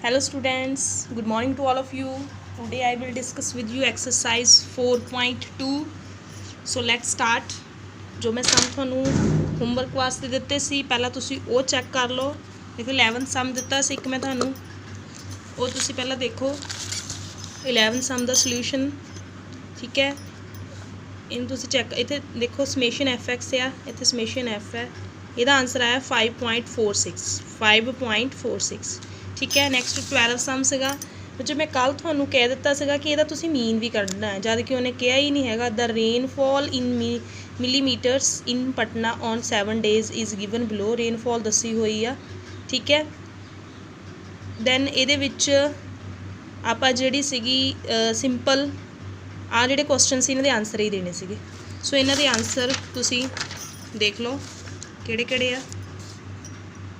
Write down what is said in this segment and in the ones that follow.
Hello students, good morning to all of you. Today I will discuss with you exercise 4.2. So let's start. जो मैं सम ਤੁਹਾਨੂੰ homework ਵਾਸਤੇ ਦਿੱਤੇ ਸੀ ਪਹਿਲਾਂ ਤੁਸੀਂ ਉਹ ਚੈੱਕ ਕਰ ਲਓ। ਦੇਖੋ 11 ਸਮ ਦਿੱਤਾ ਸੀ ਇੱਕ ਮੈਂ ਤੁਹਾਨੂੰ, ਉਹ ਤੁਸੀਂ ਪਹਿਲਾਂ ਦੇਖੋ 11 ਸਮ ਦਾ ਸੋਲੂਸ਼ਨ। ਠੀਕ ਹੈ, ਇਹਨੂੰ ਤੁਸੀਂ ਚੈੱਕ, ਇੱਥੇ ਦੇਖੋ ਸਮੇਸ਼ਨ ਐਫ ਐਕਸ ਆ, ਇੱਥੇ ਸਮੇਸ਼ਨ ਐਫ ਹੈ, ਇਹਦਾ ਆਨਸਰ ਆਇਆ 5.46। ठीक है, नैक्सट 12 सम सीगा जो मैं कल थानू कह दिता सीगा कि ਇਹਦਾ ਤੁਸੀਂ मीन भी ਕੱਢਣਾ है, जद कि उन्हें कहा ही नहीं हैगा। The rainfall in millimetres in Patna on 7 days is given below. Rainfall दसी हुई आ, ठीक है। दैन ਇਹਦੇ ਵਿੱਚ ਆਪਾਂ ਜਿਹੜੀ ਸੀਗੀ ਸਿੰਪਲ ਆ ਜਿਹੜੇ ਕੁਐਸਚਨ ਸੀ ਇਹਨਾਂ ਦੇ ਆਨਸਰ ਹੀ ਦੇਣੇ ਸੀਗੇ। ਸੋ ਇਹਨਾਂ ਦੇ ਆਨਸਰ ਤੁਸੀਂ ਦੇਖ ਲਓ ਕਿਹੜੇ ਕਿਹੜੇ ਆ।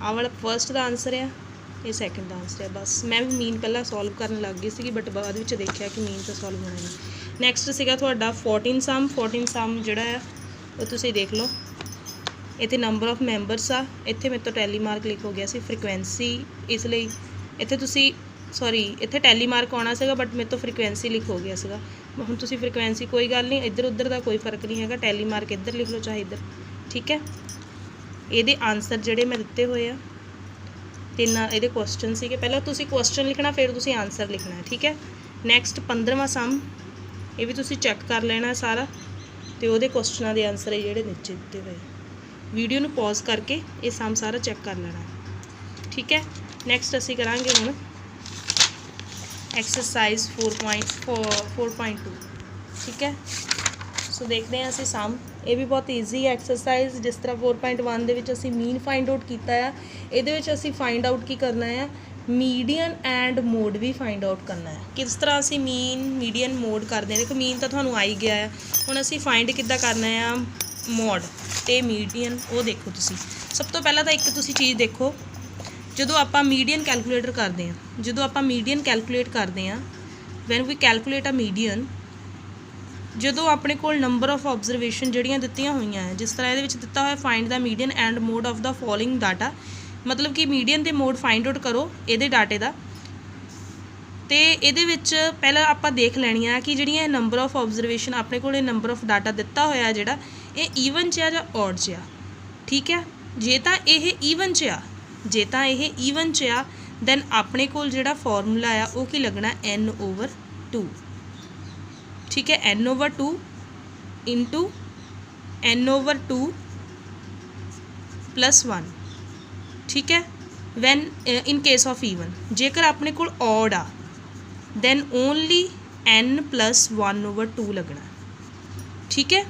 ਆਹ ਵਾਲਾ ਫਸਟ ਦਾ ਆਨਸਰ ਆ, ये सैकेंड का आंसर है। बस मैं भी मीन पहला सॉल्व करने लग गई सी, बट बाद में देखा कि मीन तो सॉल्व होना नहीं। नैक्सट सीगा तुहाडा 14 सम जिहड़ा है वो तुसीं देख लो। इत्थे नंबर ऑफ मैंबरस आ, इत्थे मेरे तो टैली मार्क लिख हो गया सी फ्रीकुएंसी, इसलिए इत्थे तुसीं सॉरी इत्थे टैली मार्क आना सीगा बट मेरे तो फ्रीकुएंसी लिख हो गया सीगा। हुण तुसीं फ्रीकुएंसी कोई गल नहीं, इधर उधर का कोई फर्क नहीं हैगा, टैली मार्क इधर लिख लो चाहे इधर, ठीक है। इहदे आंसर जिहड़े मैं दिते हुए आ तीन ये क्वेश्चन से, पहले तुसी क्वेश्चन लिखना फिर तुसी आंसर लिखना है, ठीक है। नैक्सट 15वां सम ये भी तुसी चैक कर लेना सारा, तो वो क्वेश्चनों के आंसर है जोड़े नीचे दिते हुए। वीडियो में पॉज करके ये सम सारा चैक कर लेना है, ठीक है। नैक्सट असी करांगे हुण एक्सरसाइज 4.2, ठीक है। सो देखते हैं असी सम, ये भी बहुत ईजी है एक्सरसाइज। जिस तरह 4.1 दे विच असी मीन फाइंड आउट किया है, ये असी फाइंड आउट की करना है, मीडियन एंड मोड भी फाइंड आउट करना है। किस तरह असी मीन मीडियन मोड करते हैं, देखो मीन तो थानू आई गया है, हुण असी फाइंड किद्दां करना है मोड ते मीडियन। वो देखो तुसी सब तो पहला तो एक तुसी चीज़ देखो, जदों आपां मीडियन कैलकुलेटर करते हैं, जदों आपां मीडियन कैलकुलेट करते हैं, when we calculate a median, ਜਦੋਂ ਆਪਣੇ ਕੋਲ ਨੰਬਰ ਆਫ ਆਬਜ਼ਰਵੇਸ਼ਨ ਜਿਹੜੀਆਂ ਦਿੱਤੀਆਂ ਹੋਈਆਂ ਹੈ, ਜਿਸ ਤਰ੍ਹਾਂ ਇਹਦੇ ਵਿੱਚ ਦਿੱਤਾ ਹੋਇਆ find the median and mode of the following data, ਮਤਲਬ ਕਿ ਮੀਡੀਅਨ ਤੇ ਮੋਡ ਫਾਈਂਡ ਆਊਟ ਕਰੋ ਇਹਦੇ ਡਾਟੇ ਦਾ। ਤੇ ਇਹਦੇ ਵਿੱਚ ਪਹਿਲਾਂ ਆਪਾਂ ਦੇਖ ਲੈਣੀ ਆ ਕਿ ਜਿਹੜੀਆਂ ਇਹ ਨੰਬਰ ਆਫ ਆਬਜ਼ਰਵੇਸ਼ਨ ਆਪਣੇ ਕੋਲ ਇਹ ਨੰਬਰ ਆਫ ਡਾਟਾ ਦਿੱਤਾ ਹੋਇਆ ਜਿਹੜਾ ਇਹ ਈਵਨ 'ਚ ਆ ਜਾਂ ਔਡ 'ਚ ਆ, ਠੀਕ ਹੈ। ਜੇ ਤਾਂ ਇਹ ਈਵਨ 'ਚ ਆ, ਜੇ ਤਾਂ ਇਹ ਈਵਨ 'ਚ ਆ ਦੈਨ ਆਪਣੇ ਕੋਲ ਜਿਹੜਾ ਫਾਰਮੂਲਾ ਆ ਉਹ ਕੀ ਲੱਗਣਾ n/2, ठीक है। n/2 इंटू n/2 + 1, ठीक है। Van in case of even, जेकर अपने को ऑड आ दैन ओनली n + 1/2 लगना, ठीक है।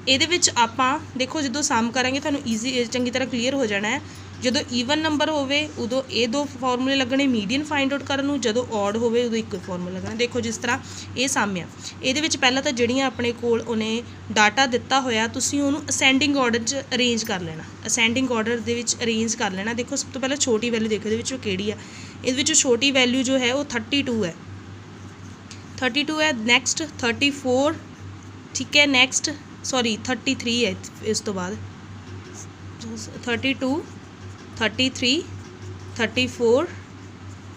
ये आपां देखो जो सम करांगे थानू ईजी चंगी तरह क्लीयर हो जाना है। जो ईवन नंबर होवे उदों ये 2 फॉर्मूले लगने मीडियन फाइंड आउट करन नूं, जदों ऑड होवे उदों एक फॉर्मूला लगना। देखो जिस तरह ये सम आ, ये पहला तो जिहड़ियां अपने कोल उन्हें डाटा दिता होया तुसीं उहनूं असेंडिंग ऑर्डर च अरेंज कर लेना, असेंडिंग ऑर्डर दे विच अरेंज कर लेना। देखो सब तो पहले छोटी वैल्यू देखो इहदे विचों किहड़ी आ, इहदे विचों छोटी वैल्यू जो है वो 32 है, 32 है। नैक्सट 34, ठीक है। नैक्सट सॉरी 33 है, इस तो बाद 32, 33, 34,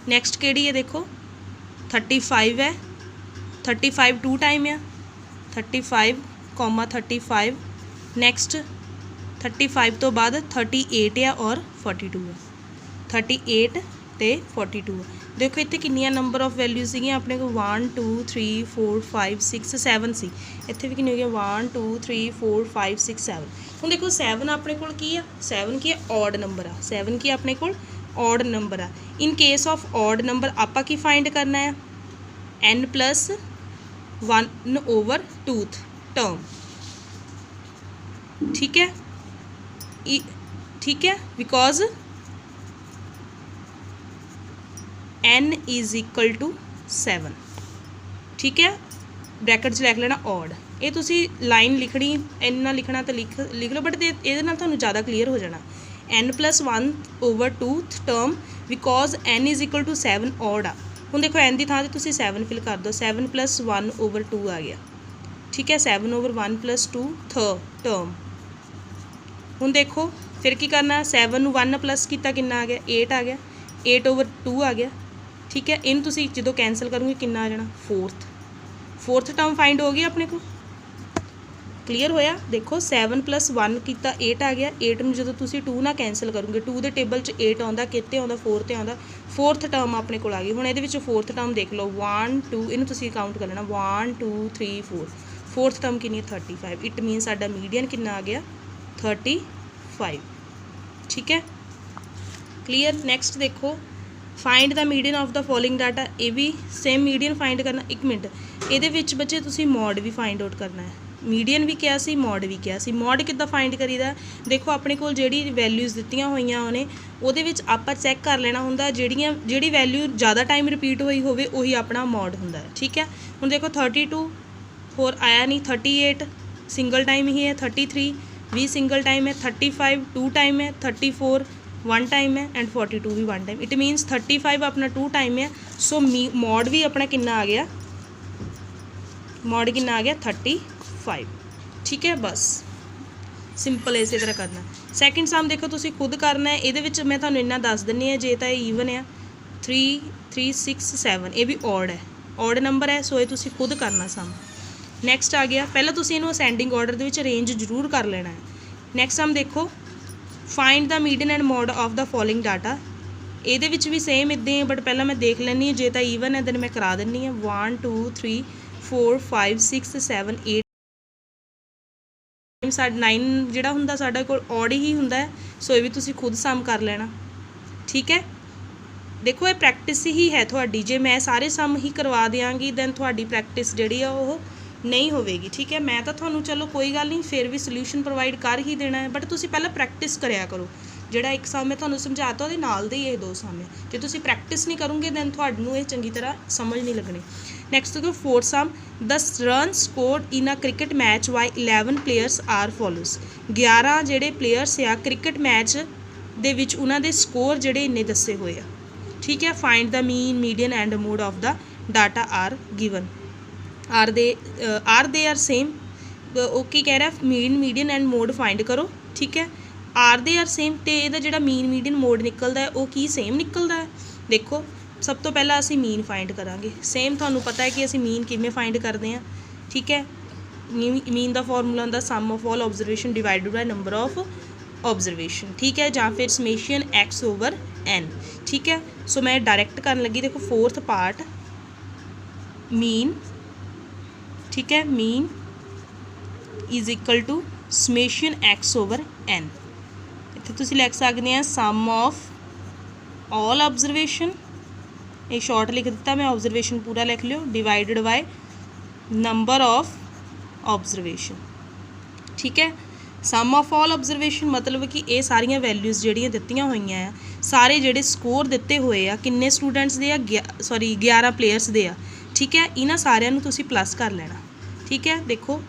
नैक्सट केड़ी है देखो 35 है, 35 2 टाइम है, 35, 35। नैक्सट 35 तो बाद 38 है और 42 है, 38 ते 42 है। देखो इत्थे कितनियां नंबर ऑफ वैल्यूज सीगियां अपने को 1 2 3 4 5 6 7 सी, इत्थे भी कितनी हो गया 1 2 3 4 5 6 7। हुण देखो 7 अपने कोल की है, 7 की है ऑड नंबर आ, 7 की अपने कोल ऑड नंबर आ। In case of odd number आपां की फाइंड करना है n + 1/2 टर्म, ठीक है, ठीक है। बिकॉज n = 7, ठीक है। ब्रैकेट लिख लेना ऑड, ये तुसी लाइन लिखनी इन्ना लिखना तो लिख लो, बट ये थानू ज़्यादा क्लीयर हो जाना। n + 1/2 term because n = 7 odd आ। हुण देखो n की थां ते तुसी 7 फिल कर दो, 7 + 1/2 आ गया, ठीक है। 7/1 + 2 टर्म। हुण देखो फिर की करना, 7 1 प्लस कितना कितना आ गया 8 आ गया, 8/2 आ गया। ठीक है, इन तुसी जो कैंसल करोगे कितना आ जाना 4th टर्म फाइंड हो गई अपने को। क्लीयर होया। देखो 7 + 1 किया 8 आ गया। 8 में जो तुसी 2 ना कैंसल करोगे 2 के टेबल 8 आता कितने आता 4 ते आता 4th टर्म अपने को आ गई। हुण ये 4th टर्म देख लो 1 2 इन्हूं तुसी काउंट कर लेना 1 2 3 4 4th टर्म कितनी 35। इट मीन साडा मीडियन कितना आ गया 35। ठीक है, क्लीयर। नैक्सट देखो find the median of the following data. ये भी सेम मीडियन फाइंड करना। एक मिनट ये बच्चे तुसी मॉड भी फाइंड आउट करना है। मीडियन भी क्या सी मॉड भी क्या सी। Mod किद्दां find करीदा। देखो अपने कोल जिहड़ी वैल्यूज़ दित्तियां होईयां ने ਉਹਦੇ ਵਿੱਚ ਆਪਾਂ चैक कर लेना हुंदा जिहड़ी वैल्यू ज़्यादा टाइम रिपीट होई होवे उही अपना मॉड हुंदा है। ठीक है, हुण देखो 32 होर आया नहीं 38 सिंगल टाइम ही है 33 भी सिंगल टाइम है 35 2 टाइम है 34 1 टाइम है एंड 42 भी 1 टाइम। इट मीनस 35 अपना 2 टाइम है। सो मॉड भी अपना कितना आ गया मॉड कितना आ गया 35। ठीक है, बस सिंपल इस तरह करना। सैकेंड सम देखो तुसी खुद करना है। ये मैं तुहानूं इन्ना दस दिंनी है जे तो ईवन है 3 3 6 7 ये भी ऑड है ऑड नंबर है। सो ये तुसी खुद करना सम। नैक्सट आ गया पहले तुसी इनू असेंडिंग ऑर्डर दे विच अरेंज जरूर कर लेना है। नैक्सट सम देखो find the median and mod of the following data. ये भी सेम इदां ही बट पहला मैं देख लैनी है जे तो ईवन है दैन मैं करा दिंनी है 1 2 3 4 5 6 7 8 9 जिहड़ा हुंदा साडे कोल ऑड ही हुंदा है। सो ये भी तुसी खुद सम कर लेना। ठीक है, देखो ये प्रैक्टिस ही है तुहाडी। जे मैं सारे सम ही करवा देंगी दैन तुहाडी प्रैक्टिस जिहड़ी आ ओह नहीं होवेगी। ठीक है, मैं तो तुहानूं चलो कोई गल नहीं फिर भी सोल्यूशन प्रोवाइड कर ही देना है बट तुसी पहले प्रैक्टिस करिया करो। जिहड़ा एक सम मैं तुहानूं समझाता उहदे नाल दे ही ये 2 सम है। जे तुसी प्रैक्टिस नहीं करोगे दैन तुहानूं ये चंगी तरह समझ नहीं लगनी। नैक्सट देखो 4th sum the run scored in a cricket match by 11 players are follows. 11 जिहड़े प्लेयर्स आ क्रिकेट मैच दे विच उन्हां दे स्कोर जिहड़े इन्ने दस्से होए आ। ठीक है, find the mean median and mode of the data are given. Are they are same. Okay कह रहा mean median and mode find करो। ठीक है, आर दे आर सेम तो यदा जो मीन मीडियन मोड निकलता है वो की सेम निकलता है। देखो सब तो पहला असी मीन फाइंड करांगे। सेम थानू पता है कि असी मीन किवें फाइंड करते हैं। ठीक है, मीन का फॉर्मूला होंदा sum of all observation divided by number of observation. ठीक है, ਜਾਂ फिर समेशन x/n। ठीक है, सो मैं डायरैक्ट करन लगी। देखो 4th पार्ट मीन। ठीक है, mean is equal to summation x/n। इत्थे तुसीं लिख सकते हैं सम ऑफ ऑल ऑब्जरवेशन। ये शॉर्ट लिख दिता मैं ऑब्जरवेशन पूरा लिख लियो divided by number of observation. ठीक है, सम ऑफ ऑल ऑब्जरवेशन मतलब कि ये सारिया वैल्यूज़ जिहड़ियां दित्तियां होईयां आ सारे जिहड़े स्कोर दिते हुए आ किन्ने students they uh 11 players they आ। ठीक है, इन्हां सारिਆਂ ਨੂੰ तुसीं प्लस कर लेना। ठीक है, देखो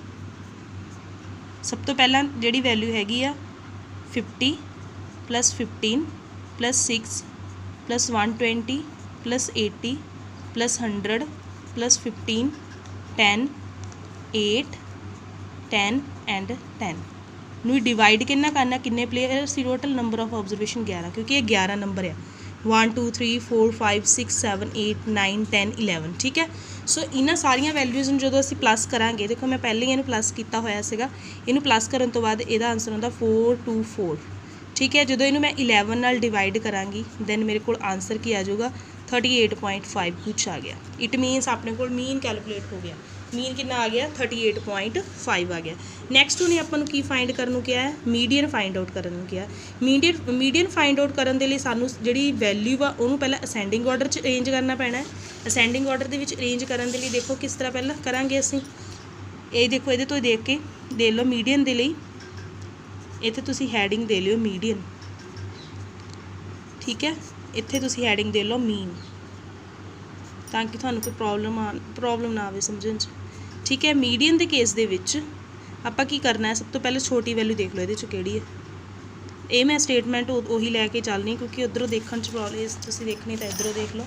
सब तो पहला जिहड़ी वैल्यू हैगी आ 50 + 15 + 6 + 120 + 80 + 100 + 15 10 8 10 एंड 10 नूं डिवाइड कितना करना किन्ने प्लेयर सी टोटल नंबर ऑफ ऑब्जरवेशन 11 क्योंकि ये 11 नंबर है 1 2 3 4 5 6 7 8 9 10 11। ठीक है, सो इन्हां सारिया वैल्यूज़ जो असीं प्लस करांगे देखो मैं पहले ही इहनूं प्लस किया होया सीगा। इहनूं प्लस करन तो बाद इहदा आंसर हुंदा 424। ठीक है, जो इनू मैं 11 नाल डिवाइड करांगी दैन मेरे को आंसर की आ जाऊगा 38.5 कुछ आ गया। इट मीनस अपने को मीन कैलकुलेट हो गया। मीन कितना आ गया 38.5 आ गया। नैक्सट उन्हें अपन की फाइंड करन क्या है मीडियन फाइंड आउट करन क्या मीडियन फाइंड आउट करन दे लई सानू जिहड़ी वैल्यू आ उहनूं पहले असेंडिंग ऑर्डर च अरेंज करना पैना है। असेंडिंग ऑर्डर दे विच अरेंज करन दे लई देखो किस तरह पहले करांगे असीं ये देखो ये तो देख के दे लो मीडियन दे लई इत्थे तुसीं हैडिंग दे लियो मीडियन। ठीक है, इत्थे तुसीं हैडिंग दे लो मीन ताकि तुहानूं कोई प्रॉब्लम ना आवे समझण च। ठीक है, मीडियन के केस दे विच आपां की करना है सब तो पहले छोटी वैल्यू देख लो ये किहड़ी है। ये मैं स्टेटमेंट उही लैके चलनी क्योंकि उधरों देखण च प्रॉब्लम तुसीं देखनी तो इधरों देख लो।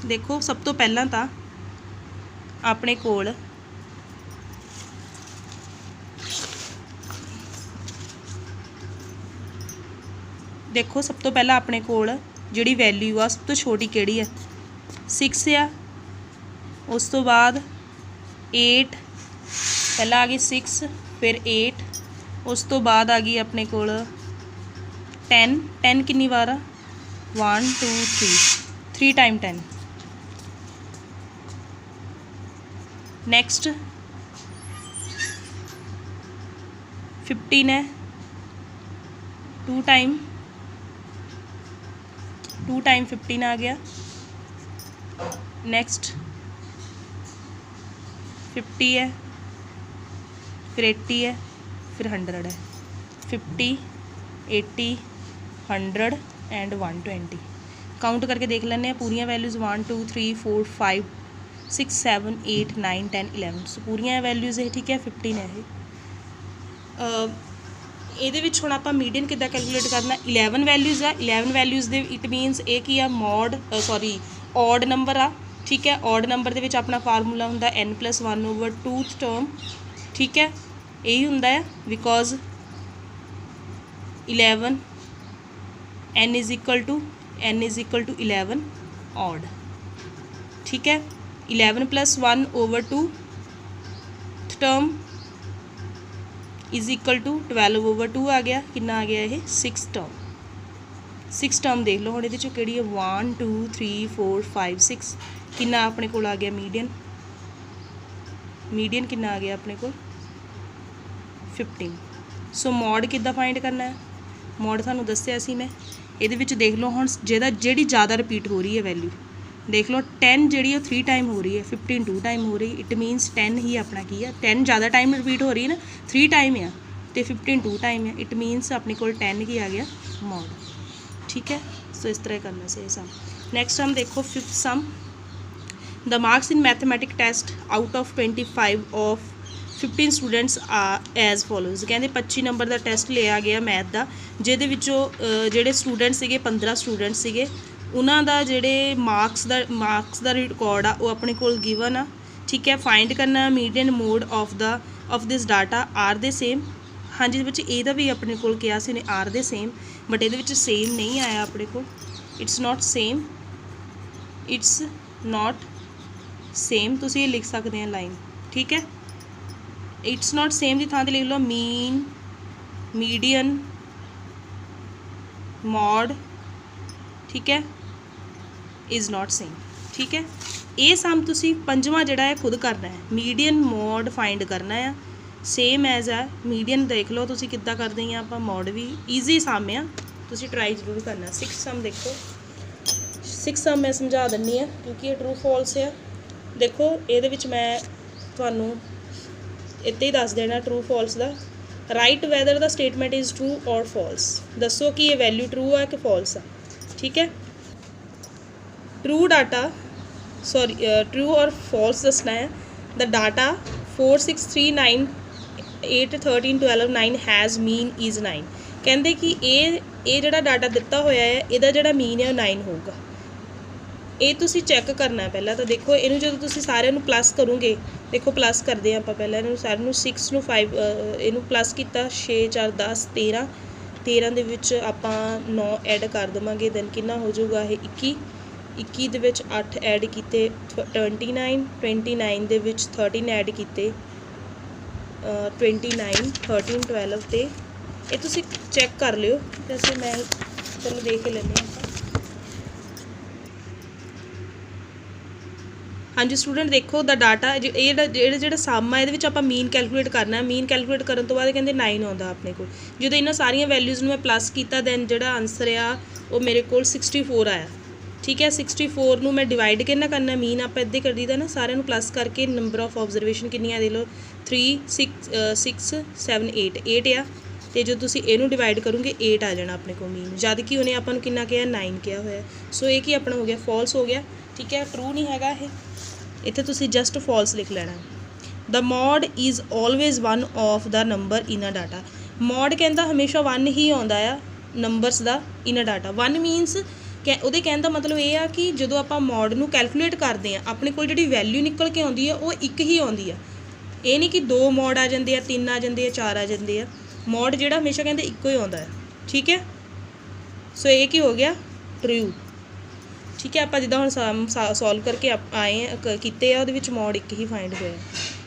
देखो सब तो पहला तो अपने कोल देखो सब तो पहला अपने कोल जिहड़ी वैल्यू आ सब तो छोटी किहड़ी है 6 आ। उस तो बाद 8 पहला आ गई 6 फिर 8 उस तो बाद आ गई अपने कोल 10 10 कितनी बार आ 1 2 3 टाइम 10। नेक्स्ट 15 है 2 टाइम 15 आ गया। नेक्स्ट 50 है फिर 80 है फिर 100 है 50 80 100 एंड 120। काउंट करके देख लेने पूरियां वैल्यूज़ 1 2 3 4 5 6 7 8 9 10 11 सो पूरियां वैल्यूज़ है ठीक है 15 है ਇਹਦੇ ਵਿੱਚ ਹੁਣ ਆਪਾਂ ਮੀਡੀਅਨ ਕਿੱਦਾਂ ਕੈਲਕੂਲੇਟ ਕਰਨਾ 11 ਵੈਲਿਊਜ਼ ਆ 11 ਵੈਲਿਊਜ਼ ਦੇ ਇਟ ਮੀਨਸ ਇਹ ਕੀ ਆ ਮੋਡ ਔਡ ਨੰਬਰ ਆ ਠੀਕ ਹੈ। ਔਡ ਨੰਬਰ ਦੇ ਵਿੱਚ ਆਪਣਾ ਫਾਰਮੂਲਾ ਹੁੰਦਾ n+1/2 ਟਰਮ ਠੀਕ ਹੈ। ਇਹੀ ਹੁੰਦਾ ਆ ਬਿਕੋਜ਼ 11 n = 11 ਔਡ ठीक है। 11+1/2 टर्म इज इक्वल टू 12/2 आ गया कितना आ गया ये 6 टर्म देख लो हम ये कि 1 2 3 4 5 6 कितना अपने को आ गया मीडियन कितना आ गया अपने को 15। सो मॉड किद्दां फाइंड करना है मॉड थानू दस्सिया सी मैं ये देख लो हम जिहड़ी ज़्यादा रिपीट हो रही है वैल्यू देख लो 10 जी 3 टाइम हो रही है 15 2 टाइम हो रही इट मीनस 10 ही अपना की है 10 ज़्यादा टाइम रिपीट हो रही है ना 3 टाइम है तो 15 2 टाइम है इट मीनस अपने को 10 की आ गया मॉड ठीक है। सो इस तरह करना से सम। नैक्सट हम देखो 5th sum the marks in mathematic test out of 25 of 15 students as follows कहते 25 नंबर का टेस्ट लिया गया मैथ का जिहदे विचों जिहड़े स्टूडेंट सीगे 15 स्टूडेंट सीगे उन्हां दा जिहड़े मार्क्स दा रिकॉर्ड आ वो अपने कोल गिवन आ ठीक है। फाइंड करना median mode of this data are they same हाँ जी ये भी अपने कोल किया सी ने आर दे सेम बट ये सेम नहीं आया अपने को इट्स नॉट सेम तुसीं लिख सकते हैं लाइन ठीक है। इट्स नॉट सेम की थां ते लिख लो मीन मीडियन मॉड ठीक है इज़ नॉट सेम ठीक है। ये सम तुसी पंजवां जिहड़ा है खुद करना है मीडियन मॉड फाइंड करना है सेम एज है मीडियन देख लो तुसी किद्दां करदे हैं आप मॉड भी ईजी सम है तुसी ट्राई जरूर करना। 6 सम देखो 6 सम मैं समझा दिंदी है क्योंकि ये ट्रू फॉल्स है देखो ये मैं तुहानूं इत्ते ही दस देना ट्रू फॉल्स का right weather the statement is true और फॉल्स दसो कि ये वैल्यू ट्रू है कि फॉल्स है ठीक है। ट्रू और फॉल्स दसना है the data 4 6 3 9 8 13 12 9 has mean is 9 कहते कि ये जिहड़ा डाटा दिता होया है इहदा जिहड़ा मीन है 9 होगा। ये तुसी चैक करना है पहला तो देखो इनू जो तुसी सारे नू प्लस करोगे देखो प्लस करते हैं आप पहले इनू सारे नू 6 नू 5 इनू प्लस किया 6 4 10 13 13 दे विच आपां 9 ऐड कर देवांगे दैन कितना हो जाऊगा ये 21 दे विच 8 ऐड किते 29 29 दे विच 13 ऐड किते 29 13 12 ते ये तुसी चैक कर लियो वैसे मैं चलो देख ही लेने हाँ जी स्टूडेंट देखो द डाटा जो सम है ये आप मीन कैलकुलेट करना मीन कैलकुलेट करने तो बाद कहते 9 आता अपने को जो इन्होंने सारिया वैल्यूज़ मैं प्लस किया दैन जो आंसर आ वो मेरे को 64 आया ठीक है। 64 नू मैं डिवाइड कितना करना मीन आप इदा कर दीदा ना सारे प्लस करके नंबर ऑफ ऑब्जरवेशन किनिया दे लो 3 6 7 8 आ तो जो तुम इनू डिवाइड करोगे 8 आ जाना अपने को मीन जद कि उन्हें अपन कितना कहा 9 कहा होया सो ये कि अपना हो गया फॉल्स हो गया ठीक है। ट्रू नहीं हैगा ये इत्थे तुसी जस्ट फॉल्स लिख लेना। The mod is always one of the number in a data mod कहता हमेशा 1 ही आता है नंबरस का इन अ डाटा 1 मीनस ਉਹਦੇ कहने का मतलब ये आ कि जो आप मॉड नू कैलकुलेट करते हैं अपने को जी वैल्यू निकल के आती है वो एक ही आती है ये नहीं कि 2 मॉड आ जाते हैं 3 आ जाते हैं 4 आ जाते हैं मॉड जो हमेशा कहते एक ही आता है ठीक है। ਸੋ ਇਹ ਕੀ ਹੋ ਗਿਆ ਟਰੂ। ਠੀਕ ਹੈ, ਆਪਾਂ ਜਿੱਦਾਂ ਹੁਣ ਸੋਲਵ ਕਰਕੇ ਕੀਤੇ ਆ, ਉਹਦੇ ਵਿੱਚ ਮੋਡ 1 ਹੀ ਫਾਈਂਡ ਹੋਇਆ।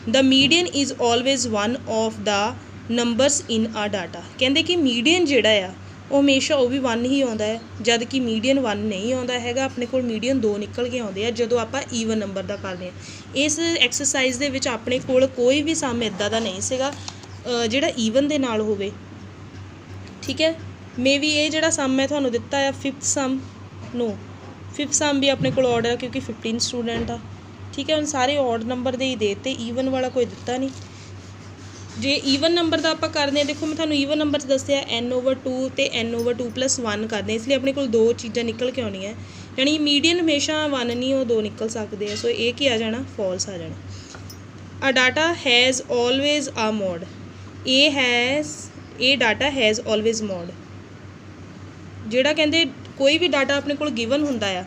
The median is always one of the numbers in a data. ਕਹਿੰਦੇ ਕਿ ਮੀਡੀਅਨ ਜਿਹੜਾ ਆ ਉਹ ਹਮੇਸ਼ਾ ਉਹ ਵੀ 1 ਹੀ ਆਉਂਦਾ ਹੈ, ਜਦ ਕਿ ਮੀਡੀਅਨ 1 ਨਹੀਂ ਆਉਂਦਾ ਹੈਗਾ। ਆਪਣੇ ਕੋਲ ਮੀਡੀਅਨ 2 ਨਿਕਲ ਕੇ ਆਉਂਦੇ ਆ ਜਦੋਂ ਆਪਾਂ ਈਵਨ ਨੰਬਰ ਦਾ ਕਰਦੇ ਹਾਂ। ਇਸ ਐਕਸਰਸਾਈਜ਼ ਦੇ ਵਿੱਚ ਆਪਣੇ ਕੋਲ ਕੋਈ ਵੀ ਸਮ ਇੱਦਾਂ ਦਾ ਨਹੀਂ ਸੀਗਾ ਜਿਹੜਾ ਈਵਨ ਦੇ ਨਾਲ ਹੋਵੇ। ਠੀਕ ਹੈ, ਮੇ ਵੀ ਇਹ ਜਿਹੜਾ ਸਮ ਮੈਂ ਤੁਹਾਨੂੰ ਦਿੱਤਾ ਆ ਫਿਫਥ ਸਮ ਵੀ ਆਪਣੇ ਕੋਲ ਆਰਡਰ ਆ ਕਿਉਂਕਿ 15 ਸਟੂਡੈਂਟ ਆ। ਠੀਕ ਹੈ, ਹੁਣ ਸਾਰੇ ਆਡ ਨੰਬਰ ਦੇ ਹੀ ਦੇ ਦਿੱਤੇ, ਈਵਨ ਵਾਲਾ ਕੋਈ ਦਿੱਤਾ ਨਹੀਂ। ਜੇ ਈਵਨ ਨੰਬਰ ਦਾ ਆਪਾਂ ਕਰਦੇ ਹਾਂ, ਦੇਖੋ ਮੈਂ ਤੁਹਾਨੂੰ ਈਵਨ ਨੰਬਰ 'ਚ ਦੱਸਿਆ n/2 ਅਤੇ n/2+1 ਕਰਦੇ, ਇਸ ਲਈ ਆਪਣੇ ਕੋਲ 2 ਚੀਜ਼ਾਂ ਨਿਕਲ ਕੇ ਆਉਣੀਆਂ, ਯਾਨੀ ਮੀਡੀਅਨ ਹਮੇਸ਼ਾ 1 ਨਹੀਂ, ਉਹ 2 ਨਿਕਲ ਸਕਦੇ ਆ। ਸੋ ਇਹ ਕੀ ਆ ਜਾਣਾ ਫਾਲਸ ਆ ਜਾਣਾ। ਆ ਡਾਟਾ ਹੈਜ਼ ਆਲਵੇਜ਼ ਆ ਮੋਡ। ਇਹ ਡਾਟਾ ਹੈਜ਼ ਆਲਵੇਜ਼ ਮੋਡ। ਜਿਹੜਾ ਕਹਿੰਦੇ ਕੋਈ ਵੀ ਡਾਟਾ ਆਪਣੇ ਕੋਲ ਗਿਵਨ ਹੁੰਦਾ ਆ,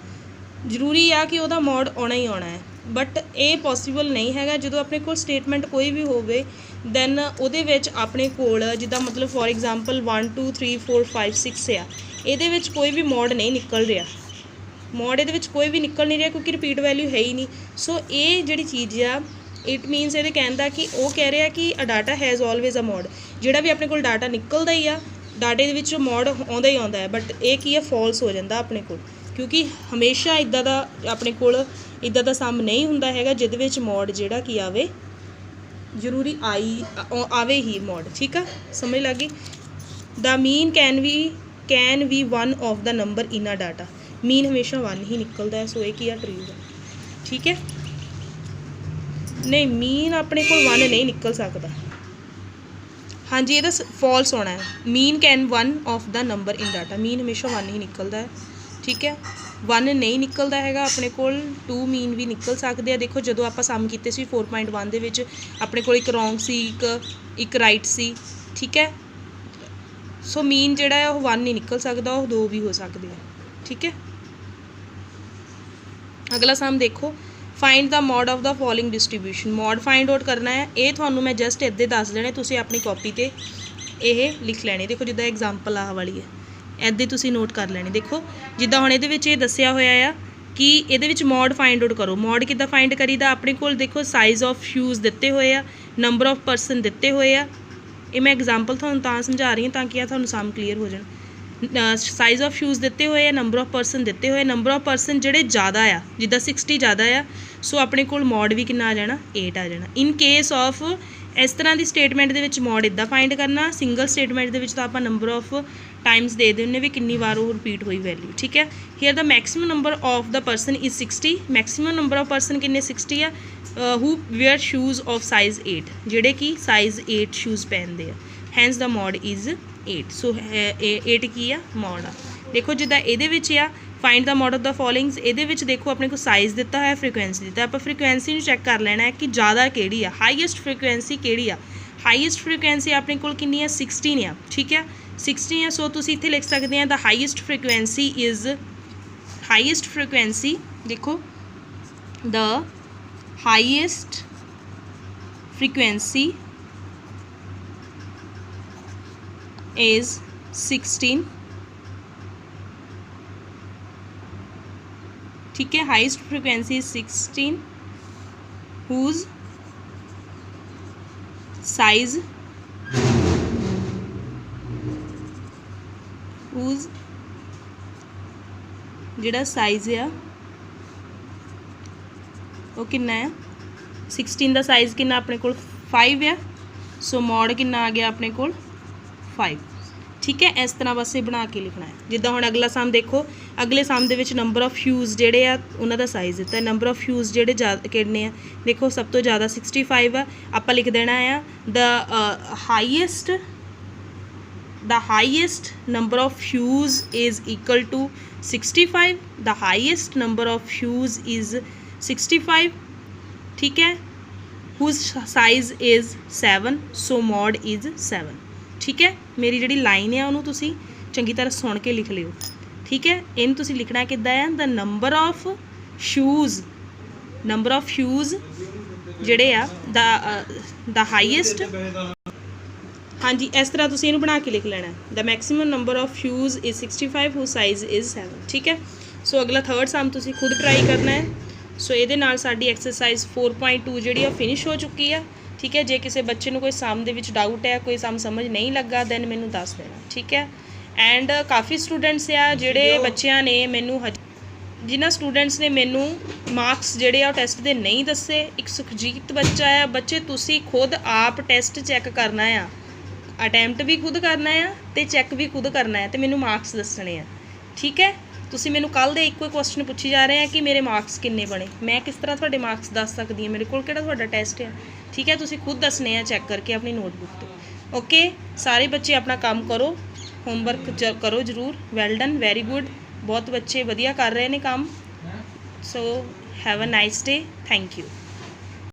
ਜ਼ਰੂਰੀ ਆ ਕਿ ਉਹਦਾ ਮੋਡ ਆਉਣਾ ਹੀ ਆਉਣਾ ਹੈ, ਬਟ ਇਹ ਪੋਸੀਬਲ ਨਹੀਂ ਹੈਗਾ। ਜਦੋਂ ਆਪਣੇ ਕੋਲ ਸਟੇਟਮੈਂਟ ਕੋਈ ਵੀ ਹੋਵੇ ਦੈਨ ਉਹਦੇ ਵਿੱਚ ਆਪਣੇ ਕੋਲ ਜਿੱਦਾਂ ਮਤਲਬ ਫੋਰ ਐਗਜ਼ਾਮਪਲ 1 2 3 4 5 6 ਆ, ਇਹਦੇ ਵਿੱਚ ਕੋਈ ਵੀ ਮੋਡ ਨਹੀਂ ਨਿਕਲ ਰਿਹਾ, ਮੋਡ ਇਹਦੇ ਵਿੱਚ ਕੋਈ ਵੀ ਨਿਕਲ ਨਹੀਂ ਰਿਹਾ ਕਿਉਂਕਿ ਰਿਪੀਟ ਵੈਲਿਊ ਹੈ ਹੀ ਨਹੀਂ। ਸੋ ਇਹ ਜਿਹੜੀ ਚੀਜ਼ ਆ ਇਟ ਮੀਨਸ ਇਹਦੇ ਕਹਿੰਦਾ ਕਿ ਉਹ ਕਹਿ ਰਿਹਾ ਕਿ a data has always a mode. ਜਿਹੜਾ ਵੀ ਆਪਣੇ ਕੋਲ ਡਾਟਾ ਨਿਕਲਦਾ ਹੀ ਆ, ਡਾਟੇ ਦੇ ਵਿੱਚ ਮੋਡ ਆਉਂਦਾ ਹੀ ਆਉਂਦਾ ਹੈ, ਬਟ ਇਹ ਕੀ ਹੈ ਫਾਲਸ ਹੋ ਜਾਂਦਾ ਆਪਣੇ ਕੋਲ, ਕਿਉਂਕਿ ਹਮੇਸ਼ਾ ਇੱਦਾਂ ਦਾ ਆਪਣੇ ਕੋਲ ਇੱਦਾਂ ਦਾ ਸਮ ਨਹੀਂ ਹੁੰਦਾ ਹੈਗਾ ਜਿਹਦੇ ਵਿੱਚ ਮੋਡ ਜਿਹੜਾ ਕੀ ਆਵੇ, ਜ਼ਰੂਰੀ ਆਵੇ ਹੀ ਮੋਡ। ਠੀਕ ਆ, ਸਮਝ ਲੱਗ ਗਈ। The mean can be one of the number in a data. Mean ਹਮੇਸ਼ਾ 1 ਹੀ ਨਿਕਲਦਾ ਹੈ, ਸੋ ਇਹ ਕੀ ਆ ਟਰੂ ਹੈ। ਠੀਕ ਹੈ, ਨਹੀਂ ਮੀਨ ਆਪਣੇ ਕੋਲ 1 ਨਹੀਂ ਨਿਕਲ ਸਕਦਾ। ਹਾਂਜੀ, ਇਹਦਾ ਫਾਲਸ ਹੋਣਾ ਹੈ। Mean can one of the number in data. Mean ਹਮੇਸ਼ਾ 1 ਹੀ ਨਿਕਲਦਾ ਹੈ। ਠੀਕ ਹੈ, 1 ਨਹੀਂ ਨਿਕਲਦਾ ਹੈਗਾ ਆਪਣੇ ਕੋਲ, 2 ਮੀਨ ਵੀ ਨਿਕਲ ਸਕਦੇ ਆ। ਦੇਖੋ ਜਦੋਂ ਆਪਾਂ ਸਮ ਕੀਤੇ ਸੀ 4.1 ਦੇ ਵਿੱਚ ਆਪਣੇ ਕੋਲ ਇੱਕ ਰੋਂਗ ਸੀ, ਇੱਕ ਰਾਈਟ ਸੀ। ਠੀਕ ਹੈ, ਸੋ ਮੀਨ ਜਿਹੜਾ ਹੈ ਉਹ 1 ਨਹੀਂ ਨਿਕਲ ਸਕਦਾ, ਉਹ 2 ਵੀ ਹੋ ਸਕਦੇ ਆ। ਠੀਕ ਹੈ, ਅਗਲਾ ਸਮ ਦੇਖੋ, find the mode of the following distribution. Mode find out ਕਰਨਾ ਹੈ। ਇਹ ਤੁਹਾਨੂੰ ਮੈਂ ਜਸਟ ਇੱਦਾਂ ਦੱਸ ਦੇਣੇ, ਤੁਸੀਂ ਆਪਣੀ ਕਾਪੀ 'ਤੇ ਇਹ ਲਿਖ ਲੈਣੇ। ਦੇਖੋ ਜਿੱਦਾਂ ਐਗਜ਼ਾਮਪਲ ਆਹ ਵਾਲੀ ਹੈ, ਇੱਦਾਂ ਤੁਸੀਂ ਨੋਟ ਕਰ ਲੈਣੀ। ਦੇਖੋ ਜਿੱਦਾਂ ਹੁਣ ਇਹਦੇ ਵਿੱਚ ਇਹ ਦੱਸਿਆ ਹੋਇਆ ਆ ਕਿ ਇਹਦੇ ਵਿੱਚ ਮੋਡ ਫਾਈਂਡ ਆਊਟ ਕਰੋ। ਮੋਡ ਕਿੱਦਾਂ ਫਾਈਂਡ ਕਰੀਦਾ? ਆਪਣੇ ਕੋਲ ਦੇਖੋ ਸਾਈਜ਼ ਆਫ ਸ਼ੂਜ਼ ਦਿੱਤੇ ਹੋਏ ਆ, ਨੰਬਰ ਆਫ ਪਰਸਨ ਦਿੱਤੇ ਹੋਏ ਆ। ਇਹ ਮੈਂ ਐਗਜ਼ਾਮਪਲ ਤੁਹਾਨੂੰ ਤਾਂ ਸਮਝਾ ਰਹੀ ਹਾਂ ਤਾਂ ਕਿ ਆ ਤੁਹਾਨੂੰ ਸਮ ਕਲੀਅਰ ਹੋ ਜਾਣ। ਸਾਈਜ਼ ਆਫ ਸ਼ੂਜ਼ ਦਿੱਤੇ ਹੋਏ ਆ, ਨੰਬਰ ਆਫ ਪਰਸਨ ਦਿੱਤੇ ਹੋਏ, ਨੰਬਰ ਆਫ ਪਰਸਨ ਜਿਹੜੇ ਜ਼ਿਆਦਾ ਆ, ਜਿੱਦਾਂ 60 ਜ਼ਿਆਦਾ ਆ, ਸੋ ਆਪਣੇ ਕੋਲ ਮੋਡ ਵੀ ਕਿੰਨਾ ਆ ਜਾਣਾ 8 ਆ ਜਾਣਾ। ਇਨ ਕੇਸ ਆਫ ਇਸ ਤਰ੍ਹਾਂ ਦੀ ਸਟੇਟਮੈਂਟ ਦੇ ਵਿੱਚ ਮੋਡ ਇੱਦਾਂ ਫਾਈਂਡ ਕਰਨਾ। ਸਿੰਗਲ ਸਟੇਟਮੈਂਟ ਦੇ ਵਿੱਚ ਤਾਂ ਆਪਾਂ ਨੰਬਰ ਆਫ ਟਾਈਮਸ ਦੇ ਦਿੰਦੇ ਵੀ ਕਿੰਨੀ ਵਾਰ ਉਹ ਰਿਪੀਟ ਹੋਈ ਵੈਲਿਊ। ਠੀਕ ਹੈ, here the maximum number of the person is 60। Maximum number of person ਕਿੰਨੇ 60 ਆ, who wear shoes of size 8, ਜਿਹੜੇ ਕਿ ਸਾਈਜ਼ 8 ਸ਼ੂਜ਼ ਪਹਿਨਦੇ ਆ। Hence the mode is 8। So 8 ਕੀ ਆ ਮੋਡ ਆ। ਦੇਖੋ ਜਿੱਦਾਂ ਇਹਦੇ ਵਿੱਚ ਆ find the mode of the followings, ਇਹਦੇ ਵਿੱਚ ਦੇਖੋ ਆਪਣੇ ਕੋਲ ਸਾਈਜ਼ ਦਿੱਤਾ ਹੋਇਆ, ਫ੍ਰੀਕੁਐਂਸੀ ਦਿੱਤਾ। ਆਪਾਂ ਫ੍ਰੀਕੁਐਂਸੀ ਨੂੰ ਚੈੱਕ ਕਰ ਲੈਣਾ ਹੈ ਕਿ ਜ਼ਿਆਦਾ ਕਿਹੜੀ ਆ, ਹਾਈਐਸਟ ਫ੍ਰੀਕੁਐਂਸੀ ਕਿਹੜੀ ਆ। ਹਾਈਐਸਟ ਫ੍ਰੀਕੁਐਂਸੀ ਆਪਣੇ ਕੋਲ ਕਿੰਨੀ ਆ 16 ਆ। ਠੀਕ ਹੈ, 60 ਆ। ਸੋ ਤੁਸੀਂ ਇੱਥੇ ਲਿਖ ਸਕਦੇ ਆ the highest frequency is, highest frequency ਦੇਖੋ ਦਾ ਹਾਈਐਸਟ ਫ੍ਰੀਕੁਐਂਸੀ is 16। ठीक है, highest frequency is 16 whose size ਜਿਹੜਾ ਸਾਈਜ਼ ਆ ਉਹ ਕਿੰਨਾ ਆ 16 ਦਾ ਸਾਈਜ਼ ਕਿੰਨਾ ਆਪਣੇ ਕੋਲ 5 ਆ। ਸੋ ਮੋਡ ਕਿੰਨਾ ਆ ਗਿਆ ਆਪਣੇ ਕੋਲ 5। ਠੀਕ ਹੈ, ਇਸ ਤਰ੍ਹਾਂ ਬਸ ਇਹ ਬਣਾ ਕੇ ਲਿਖਣਾ ਹੈ। ਜਿੱਦਾਂ ਹੁਣ ਅਗਲਾ ਸਮ ਦੇਖੋ, ਅਗਲੇ ਸਮ ਦੇ ਵਿੱਚ ਨੰਬਰ ਆਫ ਸ਼ੂਜ਼ ਜਿਹੜੇ ਆ ਉਹਨਾਂ ਦਾ ਸਾਈਜ਼ ਦਿੱਤਾ। ਨੰਬਰ ਆਫ ਸ਼ੂਜ਼ ਜਿਹੜੇ ਕਿੰਨੇ ਆ, ਦੇਖੋ ਸਭ ਤੋਂ ਜ਼ਿਆਦਾ 65 ਆ। ਆਪਾਂ ਲਿਖ ਦੇਣਾ ਆ the highest number of shoes is equal to 65। The highest number of shoes is 65। ਠੀਕ ਹੈ, whose size is 7, so mod is 7। ਠੀਕ ਹੈ, ਮੇਰੀ ਜਿਹੜੀ ਲਾਈਨ ਆ ਉਹਨੂੰ ਤੁਸੀਂ ਚੰਗੀ ਤਰ੍ਹਾਂ ਸੁਣ ਕੇ ਲਿਖ ਲਿਓ। ਠੀਕ ਹੈ, ਇਹਨੂੰ ਤੁਸੀਂ ਲਿਖਣਾ ਕਿੱਦਾਂ ਆ, ਦਾ ਨੰਬਰ ਆਫ ਸ਼ੂਜ਼ ਜਿਹੜੇ ਆ ਦਾ ਹਾਈਐਸਟ हाँ जी, इस तरह तुसीं इहनूं बना के लिख लेना है। The maximum number of shoes is 65 whose size is 7। ठीक है। सो अगला थर्ड सम तुसीं खुद ट्राई करना है। सो ਇਹਦੇ ਨਾਲ ਸਾਡੀ एक्सरसाइज 4.2 ਜਿਹੜੀ ਆ ਫਿਨਿਸ਼ ਹੋ ਚੁੱਕੀ ਆ। ठीक है। जे किसी बच्चे ਨੂੰ ਕੋਈ ਸਮ ਦੇ ਵਿੱਚ डाउट है, कोई सम समझ नहीं लगा, दैन मैनू दस देना। ठीक है। एंड काफ़ी स्टूडेंट्स आ ਜਿਹੜੇ ਬੱਚਿਆਂ ਨੇ ਮੈਨੂੰ जिन्होंने स्टूडेंट्स ने मैनू मार्क्स जोड़े आ टैसट के नहीं दसे। एक सुखजीत बच्चा है। बच्चे तुसी खुद आप टैसट चैक करना है, अटैम्प्ट भी खुद करना है तो चैक भी खुद करना है, तो मैनू मार्क्स दसने हैं। ठीक है। तुसी मैनू कल दे इको क्वेश्चन पूछी जा रहे हैं कि मेरे मार्क्स किन्ने बने, मैं किस तरह तुहाडे मार्क्स दस सकती हूँ, मेरे कोल किहड़ा तुहाडा टैसट है। ठीक है। तुसी खुद दसने हैं चैक करके अपनी नोटबुक तो। ओके। सारे बच्चे अपना काम करो, होमवर्क करो जरूर। Well done, very good. बहुत बच्चे वधिया कर रहे हैं काम। So have a nice day. Thank you.